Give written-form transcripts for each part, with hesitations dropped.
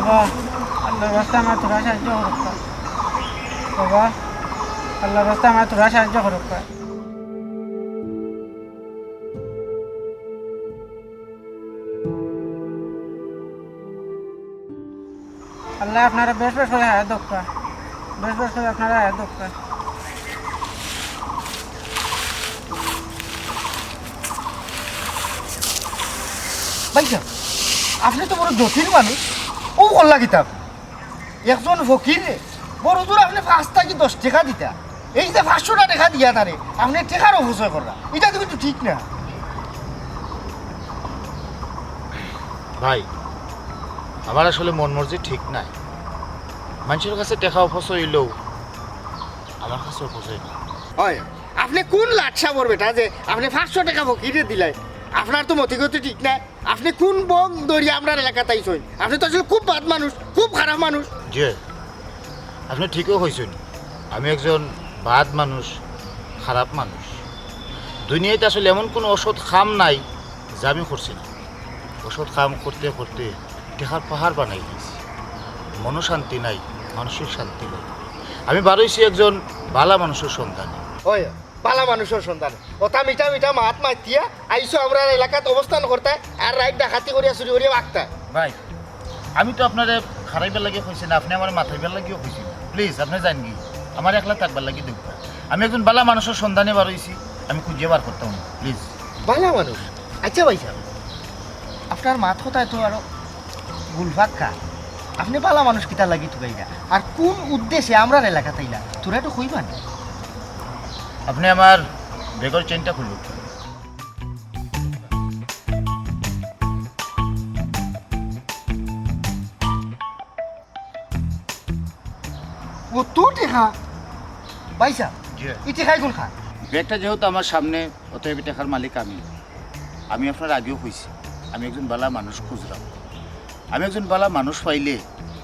বাবা আল্লাহর রাস্তায় আমার তোরা সাহায্য করুক বাবা আল্লাহর রাস্তায় আমার তোরা সাহায্য করুক আল্লাহ আপনারা বেশ বেশ করে হায়াত দক্কা বেশ বেশ করে আপনারা হায়াত দক্কা ভাইয়া আপনি তো বড় জটিল মানুষ ও করলা কিতাব একজন ফকির বড় দূর আপনি 5 থেকে 10 টাকা দিতা এই যে 500 টাকা দিয়া তারে আপনি টাকার অপচয় করলা এটা তো কিন্তু ঠিক না ভাই আমার আসলে মন মর্জি ঠিক নাই মানুষের কাছে টাকা অপচয় হইলেও আমার কাছে অপচয় না হয় আপনি কোন লাটসা বড় বেটা যে আপনি 500 টাকা ফকিরে দিলাই আপনার তো মতিগতি ঠিক না আপনি কোন বং দড়ি আমরা এলাকাতে আইছেন আপনি তো আসলে খুব বাদ মানুষ খুব খারাপ মানুষ যে আপনি ঠিকও হয়েছেন আমি একজন বাদ মানুষ খারাপ মানুষ দুনিয়াতে আসলে এমন কোনো ওষুধ খাম নাই যা আমি করছি না ওষুধ খাম করতে করতে টেকার পাহাড় বানাই দিয়েছি মনশান্তি নাই মানসিক শান্তি নাই আমি বারোইছি একজন বালা মানুষের সন্তানে ওই বালা মানুষের সন্তান ওটা মিঠা মিঠা মাত মাতিয়া আইসো আমরা এলাকাত অবস্থান করতে আর রাইট ডাকাতি করিয়া চুরি করিয়া বাগতা ভাই আমি তো আপনার খারাইবার লাগে কইছি না আপনি আমার মাথাইবার লাগিও কইছি প্লিজ আপনি জান কি আমার একলা থাকবার লাগি দেখ আমি একজন বালা মানুষের সন্ধানে বার হইছি আমি খুঁজে বার করতাম প্লিজ বালা মানুষ আচ্ছা ভাই সাহেব আপনার মাত কথায় তো আরো গুলফাক খা আপনি বালা মানুষ কিতা লাগি তুকাইরা আর কোন উদ্দেশ্যে আমরা এলাকাতে আইলা তোরা তো কইবান আপনি আমার বেগর চেনটা খুলুন ও তো টেকা ভাই সাহেব জি ই টেকাই কোন খা ব্যাগটা যেহেতু আমার সামনে অতএব টাকার মালিক আমি আপনার আগেও কইছি আমি একজন বালা মানুষ খুঁজলাম আমি একজন বালা মানুষ পাইলে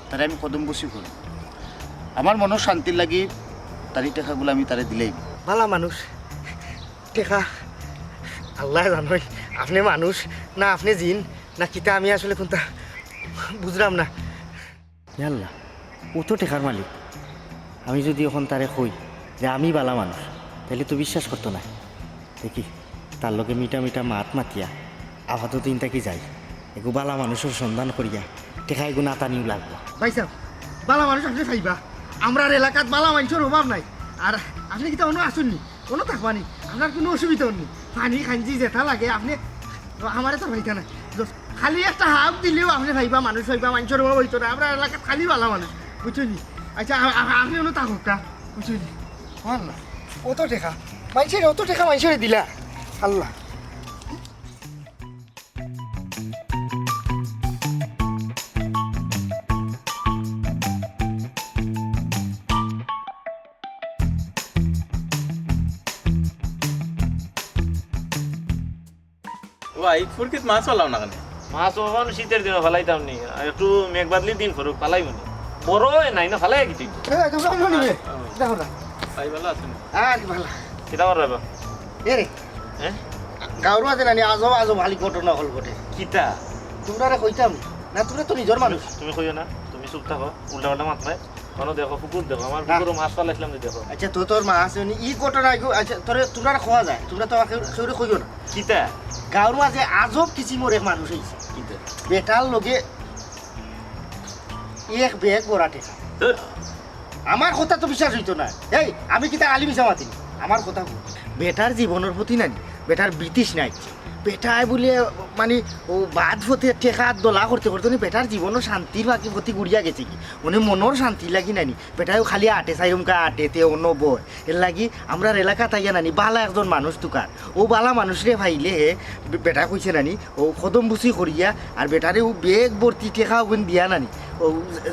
তারে আমি কদম বসি করি আমার মনে শান্তির লাগি তার এই টাকাগুলো আমি তারে দিলেই বালা মানুষ টেকা আল্লাহ জানোই আপনি মানুষ না আপনি জিন না কিতা আমি আসলে কোনটা বুঝলাম না আল্লাহ ও তো টেকার মালিক আমি যদি এখন তারে কই যে আমি বালা মানুষ তাহলে তো বিশ্বাস করতো না দেখি তার লগে মিঠা মিঠা মাত মাতিয়া আপাতত দিন তাকে যাই এগু বালা মানুষের সন্ধান করিয়া টেকা এগু না টানিও লাগবো ভাই সাহেব বালা মানুষ আপনি খাইবা আমরা এলাকাত বালা মানুষের অভাব নাই আর আপনি কিতা অন্য আসুননি কোনো থাকবানি আপনার কোনো অসুবিধা নেই পানি খাঞ্জি যেটা লাগে আপনি আমার তো ভাইতা না খালি একটা হাফ দিলেও আপনি ভাইবা মানুষ হইবা মানুষের অভাব হইতো না আমরা এলাকাত খালি বালা মানুষ বুঝলি আচ্ছা আপনি অন্য থাকুক কা বুঝলি না অত টেকা মানুষের অত টেকা মানুষের দিলা আল্লাহ ভাই ফুরকিত মাছ পালাম না কেন মাছ ওখান শীতের দিনে ফেলাইতাম নি আর একটু মেঘ বাদলি দিন ফরুক ফালাই মনি বড় নাই না ফালাই কি দেখো না ভাই ভালো আছেন আর ভালো কিতা কর রাবা এ রে হ্যাঁ গাঁৱৰ আছে নানি আজব আজব ভালি ঘটনা হল ঘটে কিতা তোমরা কইতাম না তোমরা তো নিজের মানুষ তুমি কইও না তুমি চুপ থাকো উল্টা পাল্টা মাত নাই কোনো দেখো পুকুর দেখো আমার পুকুরও মাছ পালাইছিলাম দেখো আচ্ছা তোর মা আছে ই ঘটনা আচ্ছা তোমরা খোয়া যায় তোমরা তো সেউরে কইও না কিতা গাঁৱৰ মাঝে আজব কিচিমর এক মানুষ হয়েছে কিতা বেটার লগে এক বেগ বড়া টেকা ধুর, আমার কথা তো বিশ্বাস হইতো না এই আমি কিতা আলি মিশা মাতি আমার কথা বেটার জীবনের প্রতি নাই বেটার ব্রিটিশ নাই বেটায় বলে মানে ও বাদ হতে টেকা দোলা করতে করতে বেটার জীবনও শান্তির বাকি প্রতি গুড়িয়া গেছে কি মানে মনের শান্তি লাগি নানি বেটায় খালি আটে চাইরুমকা আটেতে অন্য বর এর লাগি আমরা এলাকা তাইয়া নানি বালা একজন মানুষ তুকার ও বালা মানুষরে ভাইলে বেটা কইছে নানি ও কদম বুসি করিয়া আর বেটারে ও বেগ ভর্তি টেকা ওগুন দিয়া নানি ও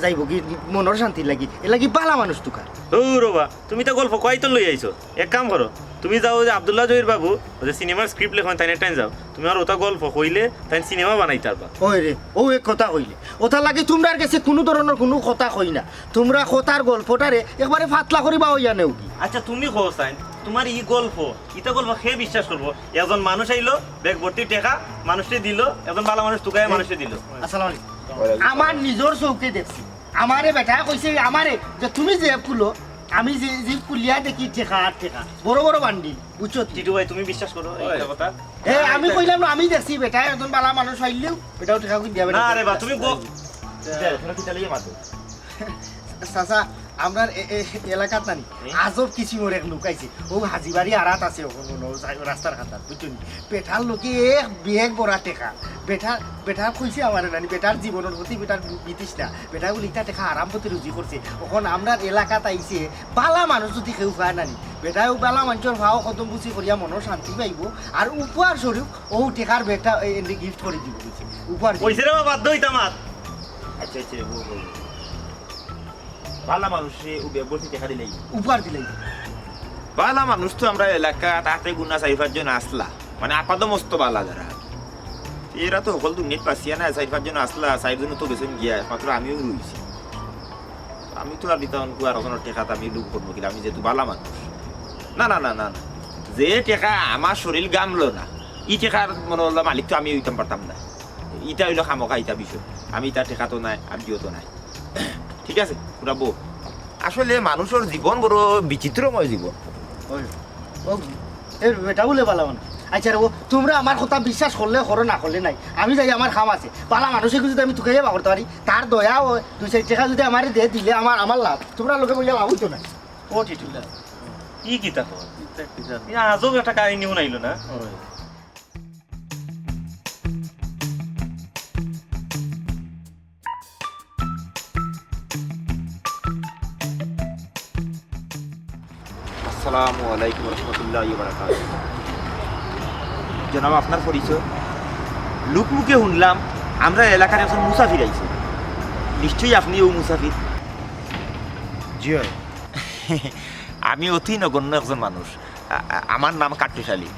যাইব কি মনের শান্তি লাগি এর লাগি বালা মানুষ তুকার ও রবা তুমি তো গল্প কয়তো লই আইছো এক কাম করো তুমি যাও যে আব্দুল্লাহ জহির বাবু যে সিনেমার স্ক্রিপ্ট লেখন তাই টাইম যাও তুমি আর ওটা গল্প কইলে তাই সিনেমা বানাই তারপা ওই রে ও এক কথা কইলে ওটা লাগে তোমরার কাছে কোনো ধরনের কোনো কথা কই না তোমরা কথার গল্পটারে একবারে ফাতলা করিবা হইয়া নেও কি আচ্ছা তুমি কও সাইন তোমার ই গল্প ইটা গল্প সে বিশ্বাস করবো একজন মানুষ আইলো ব্যাগ ভর্তি টেকা মানুষটি দিল একজন ভালো মানুষ টুকায় মানুষটি দিল আসসালামু আলাইকুম আমার নিজের চৌকে দেখছি আমারে বেটা কইছে আমারে যে তুমি যে খুলো আমি যে যে কুলিয়া দেখি ঠেকা আর ঠেকা বড় বড় বান্ডিল বুঝছো টিটু ভাই তুমি বিশ্বাস করো এই কথা আমি কইলাম না আমি দেখছি বেটা একজন বালা মানুষ হইলেও বেটাও ঠেকা কই দিবে না রে বা তুমি চাচা আপনার এলাকাত নানি আজব কিছু এক লুকাইছে ও হাজিবাড়ি আড়াত আছে রাস্তার খাতার বুঝছেন বেটার লোকে এক বেগ বড়া টেকা বেটা কইছে আমার নানি বেটার জীবনের প্রতি বেটার বিতিস না বেটা বলি ইটা টেকা আরাম প্রতি রুজি করছে এখন আপনার এলাকাত আইছে বালা মানুষ যদি কেউ পায় নানি বেটাও বালা মানুষের ভাও কদম বুঝি করিয়া মনের শান্তি পাইব আর উপহার স্বরূপ ও টেকার বেটা গিফট করে দিব বুঝছে উপহার কইছে রে বাদ দই তামাত আচ্ছা আচ্ছা বালা মানুষে বলছি দেখা দিলেই উপহার দিলেই বালা মানুষ তো আমরা এলাকা তাতে গুণা 4-5 জন আসলা মানে আপাদ মস্ত বালা যারা এরা তো সকল দুনিয়াত পাচ্ছিয়া না 4-5 জন আসলা 4 জন তো গেছেন গিয়া মাত্র আমিও রয়েছি আমি তো আর দিতাম আর ওখানে টেকাত আমি লুক করবো কিনা আমি যেহেতু বালা মানুষ না না না না না যে টেকা আমার শরীর গামলো না ই টেকার মনে হলো মালিক তো আমি হইতাম পারতাম না ইটা হইলো খামকা ইটা বিষয় আমি ইটা টেকা তো নাই আর দিও তো নাই ঠিক আছে পুরা বউ আসলে মানুষের জীবন বড় বিচিত্রময় জীবন বেটা বলে বালা মানুষ আচ্ছা রে তোমরা আমার কথা বিশ্বাস করলে করো না করলে নাই আমি যাই আমার খাম আছে বালা মানুষের যদি আমি তোকে যাবা করতে পারি তার দয়া ও 2-4 টাকা যদি আমার দিয়ে দিলে আমার লাভ তোমরা লোকে বললে লাভ হইতো না ও টিটু কি কিতা কর আজব একটা কাহিনী শুনাইলো না আসসালামু আলাইকুম রহমতুল্লাহি ওয়া বারাকাতুহু জনাব আপনার পরিচয় লুকমুখে শুনলাম আমরা এলাকার একজন মুসাফির আইছে নিশ্চয়ই আপনি ও মুসাফির জি হয় আমি অতি নগণ্য একজন মানুষ আমার নাম কাট্টুশালী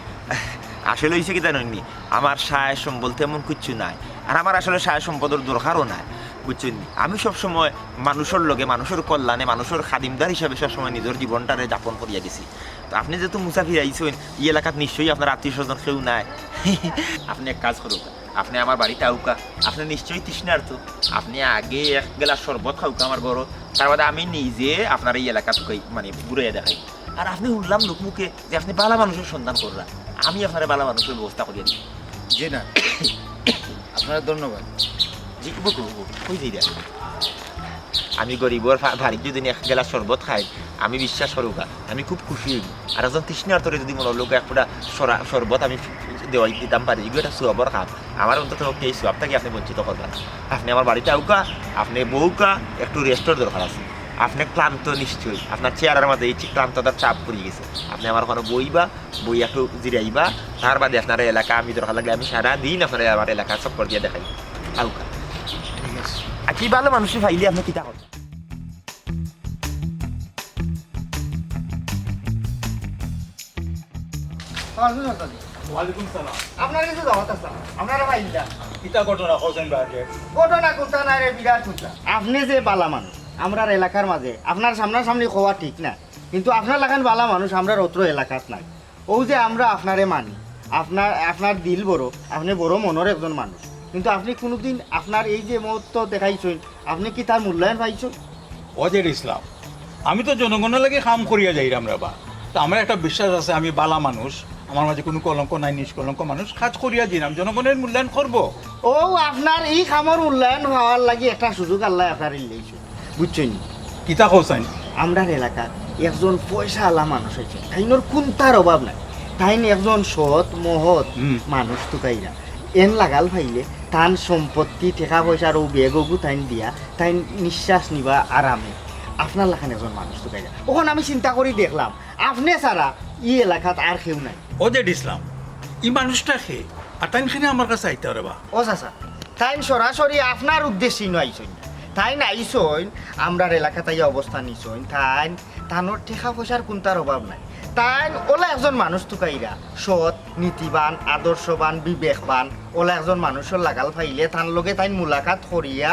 আসলে হয়েছে কি জানেননি আমার সায় সম্বল তেমন কিচ্ছু নাই আর আমার আসলে সায় সম্পদের দরকারও নাই বুঝছেন আমি সবসময় মানুষের লগে মানুষের কল্যাণে মানুষের খাদিমদার হিসাবে সবসময় নিজের জীবনটারে যাপন করিয়া দিছি তো আপনি যেহেতু মুসাফির আইছেন এই এলাকাত নিশ্চয়ই আপনার আত্মীয় স্বজন কেউ নাই আপনি এক কাজ করুক আপনি আমার বাড়িতে আউকা আপনি নিশ্চয়ই তৃষ্ণার্থ আপনি আগে এক গেলা শরবত খাউকা আমার ঘর তার বাদে আমি নিজে আপনার এই এলাকা মানে ঘুরে দেখাই আর আপনি শুনলাম লোকমুখে যে আপনি বালা মানুষের সন্ধান কররা আমি আপনার বালা মানুষের ব্যবস্থা করিয়া দিই জি না আপনার ধন্যবাদ জি কই দিই আমি গরিবর বাড়ির যদি এক গেলা শরবত খাই আমি বিশ্বাস করুকা আমি খুব খুশি হই আর একজন তৃষ্ণার্থরে যদি মনে লোক একটা শরবত আমি দেওয়াই দিতাম পারি এগুলো একটা সুয়াবর খাম আমার অন্তত এই সুয়াব থেকে আপনি বঞ্চিত করবেন আপনি আমার বাড়িতে আউকা আপনি বউকা একটু রেস্টের দরকার আছে আপনি ক্লান্ত নিশ্চয়ই আপনার চেয়ারের মধ্যে এই ক্লান্ততার চাপ পড়ে গেছে আপনি আমার কোনো বই একটু জিরাইবা তার বাদে আপনার এলাকা আমি দরকার লাগলে আমি সারাদিন আপনার আমার এলাকা চক্কর দিয়ে দেখাই আউকা ঠিক আছে আর কি ভালো মানুষের ফাইলে আপনি কিতা করবেন ওয়ালাইকুম সালাম আপনার কিছু দাওয়াত আছে আপনারা ভাইলা কিতা ঘটনা কইছেন বাজে ঘটনা কোনটা নাই রে বিরাট কোনটা আপনি যে বালা মানুষ আমরার এলাকার মাঝে আপনার সামনাসামনি হওয়া ঠিক না কিন্তু আপনার লাগান বালা মানুষ আমরার অত্র এলাকাত নাই ও যে আমরা আপনারে মানি আপনার দিল বড় আপনি বড় মনের একজন মানুষ কিন্তু আপনি কোনোদিন আপনার এই যে মহত্ব দেখাইছেন আপনি কি তার মূল্যায়ন পাইছেন অজের ইসলাম আমি তো জনগণের লাগে কাম করিয়া যাই আমরা বা তো আমার একটা বিশ্বাস আছে আমি বালা মানুষ আমার মাঝে কোনো কলঙ্ক নাই নিষ্কলঙ্ক মানুষ কাজ করিয়া দিলাম জনগণের মূল্যায়ন করব ও আপনার এই খামর মূল্যায়ন হওয়ার লাগি একটা সুযোগ আল্লাহ আপনার ইলেইছে বুঝছেন কিতা কইছেন আমরার এলাকার একজন পয়সা আলা মানুষ হয়েছে তাইনোর কোনটার অভাব নাই তাইন একজন সৎ মহৎ মানুষ তুকাইরা এন লাগাল ফাইলে তান সম্পত্তি টাকা পয়সার ও বেগগু তাইন দিয়া তাইন নিঃশ্বাস নিবা আরামে আপনার লাখান একজন মানুষ তুকাইরা ওখানে আমি চিন্তা করি দেখলাম আপনি ছাড়া ই এলাকাত আর কেউ নাই অজের ইসলাম এই মানুষটা খে আর তাইনখানে আমার কাছে আইতে রে বা ও চাচা তাইন সরাসরি আপনার উদ্দেশ্যে নইছেন তাই নাইছইন আমরার এলাকা তাই অবস্থান নিছইন তানোর টেকা পয়সার কোনটার অভাব নাই তাই ওলা একজন মানুষ তুকাইরা সৎ নীতিবান আদর্শবান বিবেকবান ওলা একজন মানুষের লাগাল ফাইলে তার লগে তাই মুলাকাত করিয়া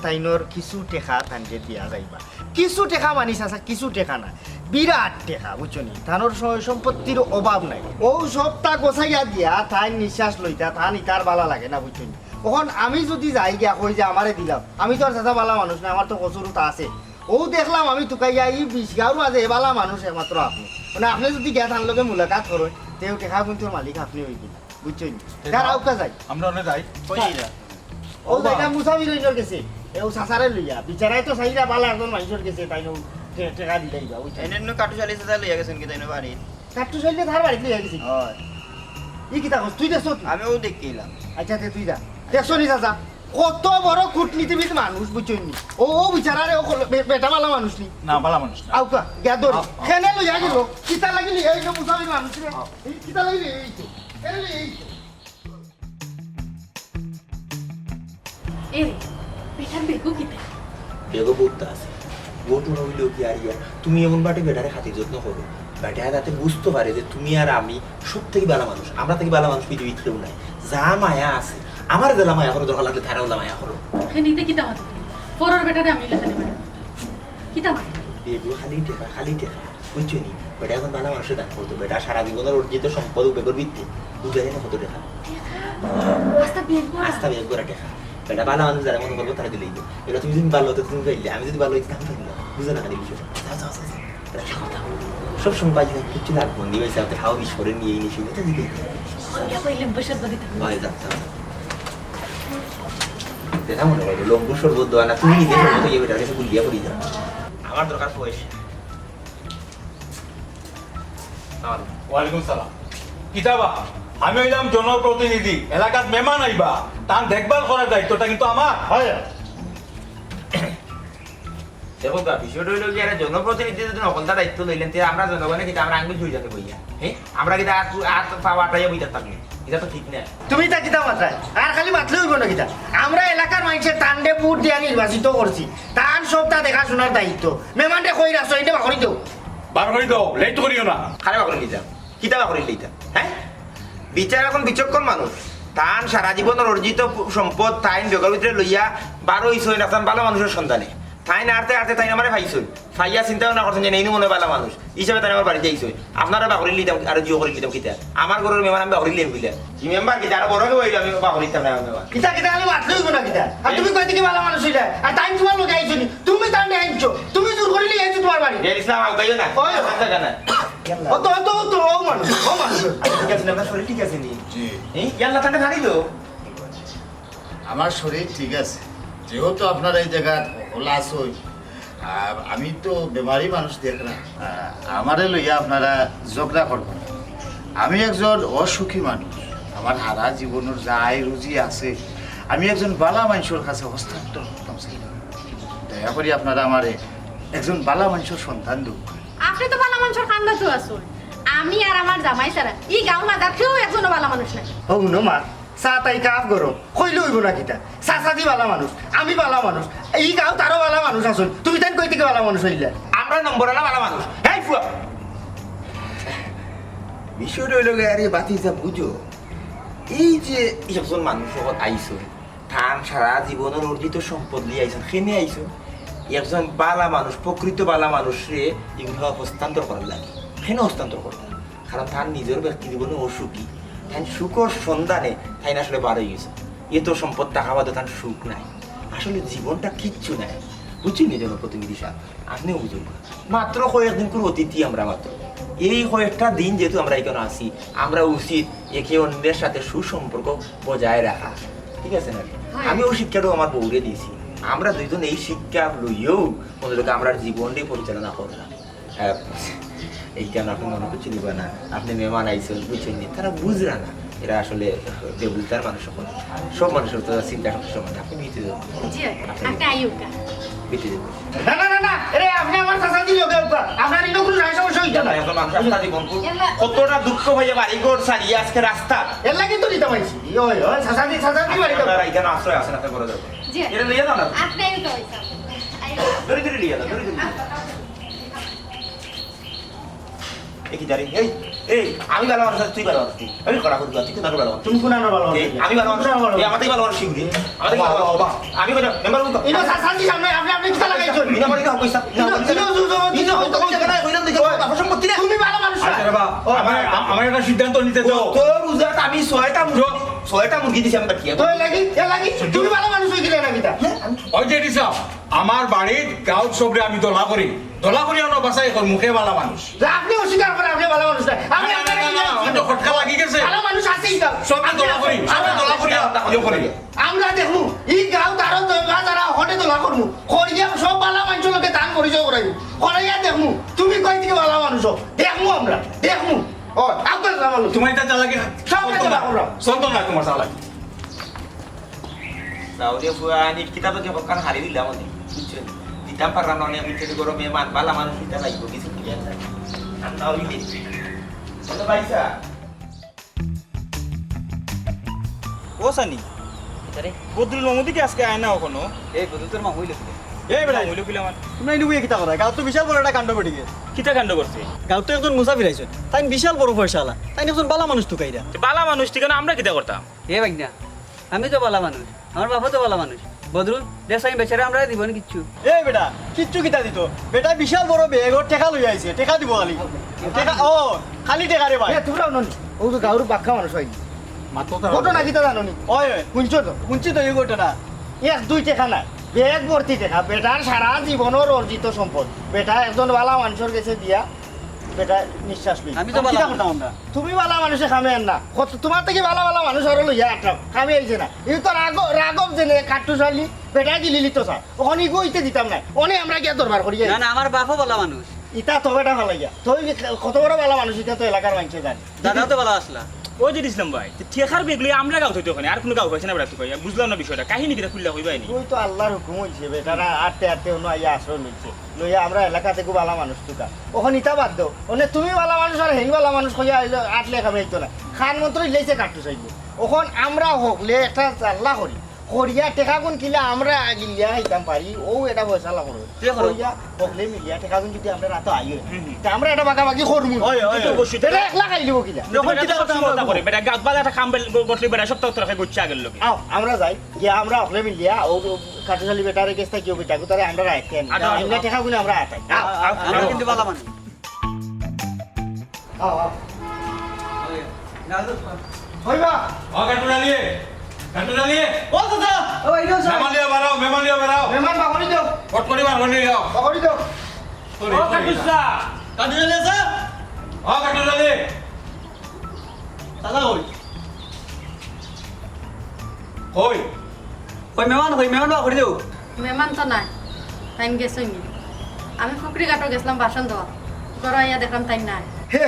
তাইনোর কিছু টেকা তানকে দিয়া যাইবা কিছু টেকা মানিস আছে কিছু টেকা না বিরাট টেকা বুঝছনি তানোর সম্পত্তির অভাব নাই ও সবটা গোছাইয়া দিয়া তাই নিঃশ্বাস লইতা তান ইতার বালা লাগে না বুঝছনি তখন আমি যদি যাই গিয়া কই যে আমারে দিলাম, আমি তো আর চাচা বালা মানুষ না, আমার তো কচুরতা আছে। ও দেখলাম আমি টুকাইয়া এই 20 গাঁর মাঝে বালা মানুষ একমাত্র আপনি, মানে আপনি যদি গিয়া তার লগে মুলাকাত করেন তেও টেকা কিন্তু মালিক আপনি হইবেন, বুঝছেন? তার আউকা যাই আমরা অনেক যাই ও জায়গা মুসাফির হইবার গেছে, এও সাসারে লইয়া বিচারাই তো চাইরা বালা একজন মানুষের গেছে, তাই নো টেকা দিলাইবা, বুঝছেন? এনে কাটু চালি সাজা লইয়া গেছেন কি তাইনো বাড়ি কাট্টু চাইলে ধার বাড়িতে লইয়া গেছি। হয় ই কিতা কস তুই দেখছ? আমিও দেখিলাম আচ্ছা তুই যা দেখছো নি চাচা কত বড় কূটনীতিবিদ মানুষ, বুঝছেন নি? ও বিচারারে ও বেটা বালা মানুষ নি, না বালা মানুষ না আউকা গিয়া ধর খেনে লইয়া গেল, কিতা লাগি লইয়া গেল মুসাফির মানুষ রে, এই কিতা লাগি এই তো এই এই এরে বেটার বেগু কিতা বেগো বুঝতে আছে গোট হইলেও কি আর ইয়া তুমি এমন বাটে বেটারে হাতির যত্ন করো, বেটা যাতে বুঝতে পারে যে তুমি আর আমি সব থেকে ভালো মানুষ, আমরা থেকে ভালো মানুষ পৃথিবীর কেউ নাই। যা মায়া আছে আমার জেলা মায়া করো, দরকার লাগলে তারাও মায়া করো। হেনিতে কিতা হতে পরের বেটারে আমি লেখাতে পারি কিতা মানে বেগুলো খালি টেকা বুঝছো নি? বেটা এখন ভালো মানুষের দান করতো, বেটা সারা জীবনের অর্জিত সম্পদ বেগর ভিত্তি বুঝাই না কত টেকা, আস্তা বেগু আস্তা বেগ করে টেকা। বেটা ভালো মানুষ যারা মনে করবো তারা দিলেই এবার তুমি যদি ভালো হতো তুমি পাইলে, আমি যদি ভালো হইতে আমি পাইলাম, বুঝে না খালি বিষয়টা। সব সময় বাজি কিছু লাগবো নিয়ে আপনি হাওয়া বিস্ফোরণ নিয়ে নিয়ে শুনে তো দিকে ইয়া কইলে বসে বদি ভয় যাচ্ছে দেখা মনে হয় লম্বু সর্বত দেওয়া না, তুমি নিজে সর্বত গিয়ে বেটার কাছে গুলিয়া পড়ি যাও। আমার দরকার পয়সা। ওয়ালাইকুম সালাম কিতাবা আমি হইলাম জনপ্রতিনিধি, এলাকাত মেহমান আইবা তার দেখভাল করার দায়িত্বটা কিন্তু আমার। হয় দেখো বিষয়টা হইলো কি আরে জনপ্রতিনিধি যদি নকলতা দায়িত্ব লইলেন তে আমরা জনগণে কিন্তু আমরা আঙ্গুল ধুই যাবে বইয়া, হ্যাঁ আমরা কিন্তু আর পাওয়াটাই বইতে থাকবে, এটা তো ঠিক না। তুমি তা কিতা মাত্রায় আর খালি মাতলে হইব না কিতা, আমরা এলাকার মানুষের তান্ডে বুট দিয়া নির্বাচিত করছি, তার সবটা দেখাশোনার দায়িত্ব মেহমানটা কই রাখছো এটা বাকরি দেও। বার করে দাও, লেট করিও না। খারাপ করে নিতাম কিতাবা করে লইতাম, হ্যাঁ বিচার এখন বিচক্ষণ মানুষ, তান সারা জীবনের অর্জিত সম্পদ তাইন বেগর ভিতরে লইয়া 12 হইছই না, তান ভালো মানুষের সন্তানে তাই না আরতে তাই আমারে ফাইছই ফাইয়া চিন্তাও না করছেন যে নেই মনে ভালো মানুষ হিসাবে তাই আমার বাড়িতে আইছই, আপনারা বাকরি লিতাম আর জিও করে লিতাম কিতা আমার ঘরের মেহমান আমি বাকরি লিম বুঝলে কি মেম্বার কি যারা বড় হইলো আমি বাকরি লিতাম না মেম্বার কিতা কিতা খালি মাতলে হইব না কিতা, আর তুমি কই থেকে ভালো মানুষ হইলা আর টাইম তোমার লোক আইছো নি, তুমি তান্ডে আইছো, তুমি জোর করে লিয়ে আইছো তোমার বাড়ি। এর ইসলাম আউকাইও না ওই না ও তো তো তো ও মানুষ ঠিক আছে না শরীর ঠিক আছে নি এই ইয়াল্লা তানে ভারিলো আমার শরীর ঠিক আছে, যেহেতু আপনার এই জায়গা লাশ হই আর আমি তো বেমারি মানুষ দেখ না, আমারে লইয়া আপনারা ঝগড়া করবেন। আমি একজন অসুখী মানুষ, আমার হারা জীবনের যা আয় রুজি আছে আমি একজন বালা মানুষের কাছে হস্তান্তর করতাম চাই, দয়া করি আপনারা আমারে একজন বালা মানুষের সন্তান দেব। আপনি তো ভালো মানুষের খান্দা তো আসুন, আমি আর আমার জামাই সারা ই গাঁও মাদার কেউ একজনও ভালো মানুষ নাই। ও নো মা চা তাই কাপ করো কইলে হইব না কিতা, চাচাদি বালা মানুষ আমি বালা মানুষ এই গাঁও তারও বালা মানুষ আসুন, তুমি তাই কই থেকে বালা মানুষ হইলে আমরা নম্বর আলা ভালো মানুষ, এই ফুয়া বিষয়টা হইল আরে বাতি যা বুঝো এই যে একজন মানুষ আইসো ধান সারা জীবনের অর্জিত সম্পদ নিয়ে আইসো খেনে আইসো, একজন বালা মানুষ প্রকৃত বালা মানুষে এগুলো হস্তান্তর করার লাগে, কেন হস্তান্তর করতে, কারণ তার নিজের ব্যক্তি জীবনে অসুখী, তাই সুখর সন্ধানে তাই না আসলে বার হয়ে গেছে, এ তো সম্পদ টাকা বাদে তার সুখ নাই, আসলে জীবনটা কিচ্ছু নাই, বুঝছি নি জনপ্রতিনিধি সাহেব আপনিও বুঝুন, মাত্র কয়েকদিন করে অতিথি আমরা মাত্র, এই কয়েকটা দিন যেহেতু আমরা এখানে আসি আমরা উচিত একে অন্যের সাথে সুসম্পর্ক বজায় রাখা, ঠিক আছে না? আমিও শিক্ষাটাও আমার বউরে দিয়েছি, আমরা দুইজন এই শিক্ষা লইয়েও ওদেরকে আমরা জীবনটাই পরিচালনা করলাম। এই কেন আপনি মনে করছি নিবা না, আপনি মেহমান আইসেন বুঝছেন নি, তারা বুঝরা না এরা আসলে বেবুলতার মানুষ, সব মানুষের তো চিন্তা সমান, আপনি মিটে দেবেন জি আপনি আইউকা মিটে দেবেন না না না না এরে আপনি আমার চাচাদি লোকে আপনার ইনো কোনো রায় সমস্যা হইতো না, কতটা দুঃখ ভাইয়া বাড়ি ঘর সারিয়ে আজকে রাস্তা এর লাগি তো নিতে পারছি ওই ওই চাচাদি বাড়ি তো আপনারা এখানে আশ্রয় আছে না করে দেবো জি এটা লইয়া দাও না আপনি আইউকা হইছা ধরে ধরে লিয়া দাও ধরে ধরে একই জারি এই এই আমি ভালো মানুষ তুই ভালো মানুষ আমি করা করব তুই না ভালো মানুষ তুমি কোন না ভালো আমি ভালো মানুষ এই আমাদের ভালো মানুষ শিখবি আমাদের ভালো মানুষ আমি বলি মেম্বার বলতো ইনো চাচাদি সামনে আপনি কি লাগাইছো বিনা বলি না পয়সা ইনো হয়তো জায়গা কইলাম দেখো সম্পত্তি তুমি ভালো মানুষ আচ্ছা বাবা আমার একটা সিদ্ধান্ত নিতে দাও, তোর উজাত আমি ছয়টা চুপ। ছয়টা মুরগি দিছি আমি কাটিয়া তো এ লাগি তুমি ভালো মানুষ হয়ে গেলে না কিতা ওই যে দিছাও আমার বাড়ির গাঁৱত সবরে আমি দলা করি অন্য বাসাই কর মুখে বালা মানুষ যে আপনি অস্বীকার করেন আপনি ভালো মানুষ না আমি আপনাকে কি জানি? আমার তো খটকা লাগি গেছে ভালো মানুষ আছেই তো সবরে দলা করি আমরা দেখু এই গাঁও তারও যারা হটে তোলা করবো করিয়া সব ভালো মানুষ লোকে দান পরিচয় করাইব করাইয়া দেখমু তুমি কই থেকে ভালো মানুষ দেখমু আমরা দেখমু ও আপনার ভালো তোমার এটা চালাকি সব দলা করো চলতো না তোমার চালাকি সাউরিয়া ফুয়া আমি কিতাবে কে বকার হারি দিলাম আমি বুঝছেন দিতাম পারলাম না আমি চেষ্টা করো মেহমান বালা মানুষ এটা লাগবে কিছু ক্লিয়ার নাই আর না হইলে বলো ভাইসা ও সানি বদরুল মামুদি কি আজকে আয় না ওখানো এই বদল তোর মা হইলো কি এই বেড়া হইলো কিলা আমার তোমরা ইনু কিতা করা গাঁও তো বিশাল বড় একটা কাণ্ড ঘটে গেছে কিতা কাণ্ড করছে গাঁও তো একজন মুসাফির আইছেন তাই বিশাল বড় পয়সাওয়ালা তাই একজন বালা মানুষ তো কাইরা বালা মানুষ ঠিক না আমরা কিতা করতাম এ ভাইনা আমি তো বালা মানুষ আমার বাবা তো বালা মানুষ বদরুল দেশ আমি বেচারা আমরা দিব না কিচ্ছু এই বেটা কিচ্ছু কিতা দিত বেটা বিশাল বড় বেগ ওর টাকা লই আইছে টাকা দিব খালি টাকা ও খালি টাকা রে ভাই এ তোমরা ননি ও তো গাঁওর বাক্কা মানুষ হয় মাত্র ঘটনা কিতা জানো নি ওই শুনছো তো শুনছি তো এই ঘটনা এক দুই টাকা নাই বেগ ভর্তি টাকা বেটার সারা জীবনের অর্জিত সম্পদ বেটা একজন ভালো মানুষের কাছে দিয়া বেটা নিঃশ্বাস লই আমি তো বালা করতাম আমরা তুমি ভালো মানুষে খামে আন না তোমার থেকে ভালো ভালো মানুষ আরো লইয়া আটরাম খামে আইছে না এই তো রাগব জেনে কাট্টু চালি বেটা গিলি লিত চা ওখানে গইতে দিতাম না অনে আমরা গিয়া দরবার করি না না আমার বাপও বালা মানুষ ইটা তো বেটা ভালো গিয়া তুই কত বড় ভালো মানুষ এটা তো এলাকার মানুষে জানি দাদাও তো বালা আসলা ওই যে ইসলাম ভাই ঠেকার বেগলি আমরা গাঁও হইতো ওখানে আর কোনো গাঁও পাইছে না বেড়া তুই বুঝলাম না বিষয়টা কাহিনী কিতা খুললা হইবাই নি তুই তো আল্লাহর হুকুম হইছে বেটারা আটতে আটতে অন্য আইয়া আশ্রয় লইছে লইয়া আমরা এলাকা থেকে ভালো মানুষ তুকা ওখানে ইটা বাদ দাও ওনে তুমি ভালো মানুষ আর হেই ভালো মানুষ কইয়া আইলো আটলে খাবে আইতো না খান মন্ত্র ইলাইছে কাট্টু চাইবো ওখন আমরা হকলে একটা আল্লাহ করি করিয়া টেকা গুণ কিলে আমরা গিলিয়া খাইতাম পারি ও এটা পয়সা লাভ করবো করিয়া হকলে মিলিয়া টেকা গুণ যদি আমরা রাতো আইও তা আমরা এটা বাগাবাগি করবো এটা একলা খাই লিব কিলা যখন কিতা কথা করে বেটা গাছ বালা একটা খাম বটলি বেটা সপ্তাহ তোরা গুচ্ছা আগের লোকে আও আমরা যাই গিয়া আমরা হকলে মিলিয়া ও কাটুশালি বেটারে কেসটা কিও বেটা তারে আমরা রাখতে আমরা টেকা গুণ আমরা আটাই আমরা কিন্তু বালা মানুষ আও আও হইবা কাটু ডালিয়ে ও দাদা ও আইলো স্যার মেহমান লিয়া বাড়াও মেহমান বাগড়ি দাও কট করি বার হলি যাও বাগড়ি দাও ও কাটুসা কাটু চলে স্যার কাটু ডালিয়ে দাদা কই কই কই মেহমান বা করে দেও মেহমান তো নাই টাইম গেছে আমি ফুকরি ঘাটও গেছিলাম বাসন দেওয়া ঘর আইয়া দেখলাম টাইম নাই হে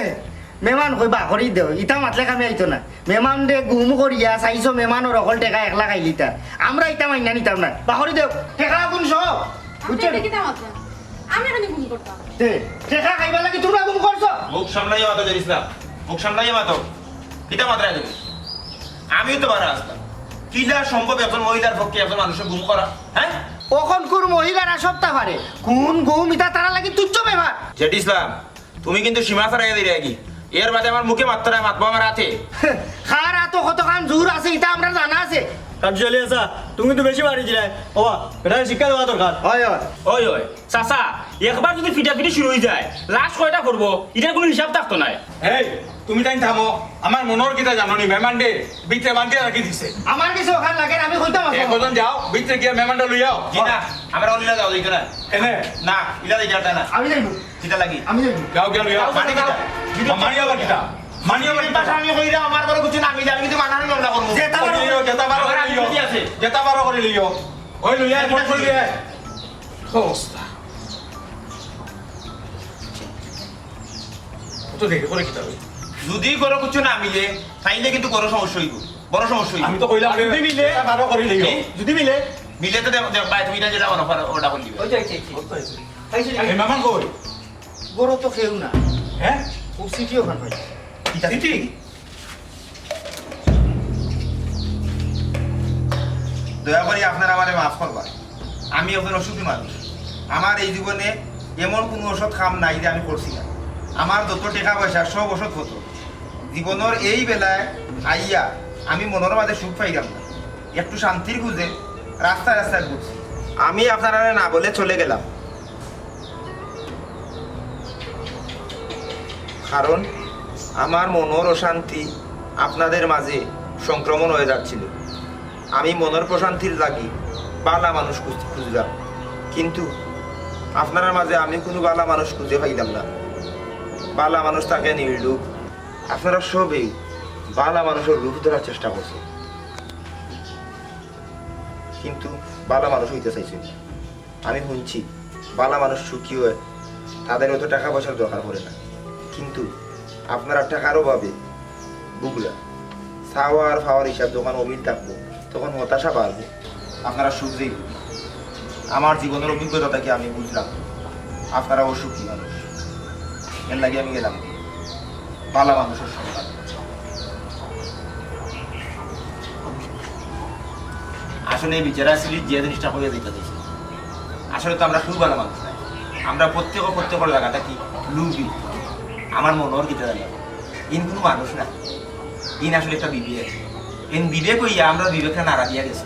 মেহমান কইবা করি দেও ইটা মাতলে কামে আইতো না মেহমান দে গুম করিয়া চাইছো মেহমানের অকল টেকা একলা খাইলি তা আমরা ইটা মাইনা নিতাম না বাহরি দেও টেকা গুণ সব বুঝছো আপনি কিতা মাত্র আমি এখানে ঘুম করতাম তে টেকা খাইবা লাগি তোমরা গুম করছো মুখ সামলাইয়া মাতো ইসলাম মুখ সামলাইয়া মাতো কিতা মাত্রায় দেবে আমিও তো বারা আসতাম কিলা সম্ভব একজন মহিলার পক্ষে একজন মানুষের গুম করা হ্যাঁ কখন কোন মহিলারা সপ্তাহ পারে কোন গুম ইটা তারা লাগি তুচ্ছ ব্যাপার জেটি ইসলাম তুমি কিন্তু সীমা ছাড়াইয়া দিলে কি এর বাদে আমার মুখে মাত্রা মাতবো আমার হাতে খার এত কতখান জোর আছে ইটা আমরা জানা আছে কাটু চলে আসা তুমি তো বেশি বাড়ি দিলে ও এটা শিক্ষা দেওয়া দরকার হয় হয় ওই ওই চাচা একবার যদি ফিটাফিটি শুরু হয়ে যায় লাস্ট কয়টা করবো এটার কোনো হিসাব থাকতো না এই তুমি তাই থামো আমার মনের কিতা জাননি মেহমান দে ভিতরে বান্ধে রাখি দিছে আমার কিছু ওখান লাগে না, আমি কইতাম আছে একজন যাও ভিতরে গিয়ে মেহমানটা লই যাও জি না আমরা অলিলা যাও দিকে না এনে না ইলা দিকে না আমি যাইব কিতা লাগি আমি যাইব যাও গিয়ে লই যাও মানে কিতা মানি আবার কিতা মানি আবার কিতা আমি কইরা আমার বড় কিছু না আমি জানি কিন্তু মানার মামলা করব যেটা করে লিও যেটা বারো করে লিও আছে যেটা বারো করে লিও ওই লই আয় ফোন করে লিও অবস্থা তো দেখে করে কিতা হই যদি করো কিছু না মিলে তাইলে কিন্তু বড় সমস্যা হইব বড় সমস্যা হইব আমি তো কইলাম যদি মিলে বারো করে লিও যদি মিলে মিলে তো দেখ ভাই তুমি না যেটা অফার ওটা করে দিবে এই মেহমান কই বড় তো কেউ না হ্যাঁ ও সিটি ওখান পাই সিটি দয়া করে আপনারা আমারে মাফ করবা আমি একজন অসুখী মানুষ আমার এই জীবনে এমন কোনো ওষুধ খাম নাই যে আমি করছি না আমার যত টাকা পয়সা সব ওষুধ হতো জীবনের এই বেলায় আইয়া আমি মনের মাঝে সুখ পাইলাম না একটু শান্তির খুঁজে রাস্তায় রাস্তায় ঘুরছি আমি আপনারা না বলে চলে গেলাম কারণ আমার মনের অশান্তি আপনাদের মাঝে সংক্রমণ হয়ে যাচ্ছিল। আমি মনের প্রশান্তির লাগি বালা মানুষ খুঁজলাম, কিন্তু আপনার মাঝে আমি কোনো বালা মানুষ খুঁজে পাইলাম না। বালা মানুষ তাকে নির্লুপ। আপনারা সবেই বালা মানুষের রূপ ধরার চেষ্টা করছে, কিন্তু বালা মানুষ হইতে চাইছে না। আমি শুনছি বালা মানুষ সুখী হয়ে তাদের অত টাকা পয়সার দরকার পড়ে না, কিন্তু আপনারা টাকার অভাবে বুগলা সাওয়ার ফাওয়ার হিসাব যখন অমিল থাকবো তখন হতাশা বাড়বো, আপনারা সুখ যাইব। আমার জীবনের অভিজ্ঞতাটাকে আমি বুঝলাম আপনারা অসুখী মানুষ, এর লাগে আমি গেলাম বালা মানুষের সন্ধান। আসলে এই বিচারা আসলে যে জিনিসটা হয়ে যেতে দিয়েছে, আসলে তো আমরা খুব ভালো মানুষ নাই, আমরা প্রত্যেকের জায়গাটা কি লুবি। আমার মনোর গীতা জানলাম ইন কোনো মানুষ না, ইন আসলে একটা বিবেক। ইন বিবেক হইয়া আমরা বিবেকটা নাড়া দিয়া গেছি।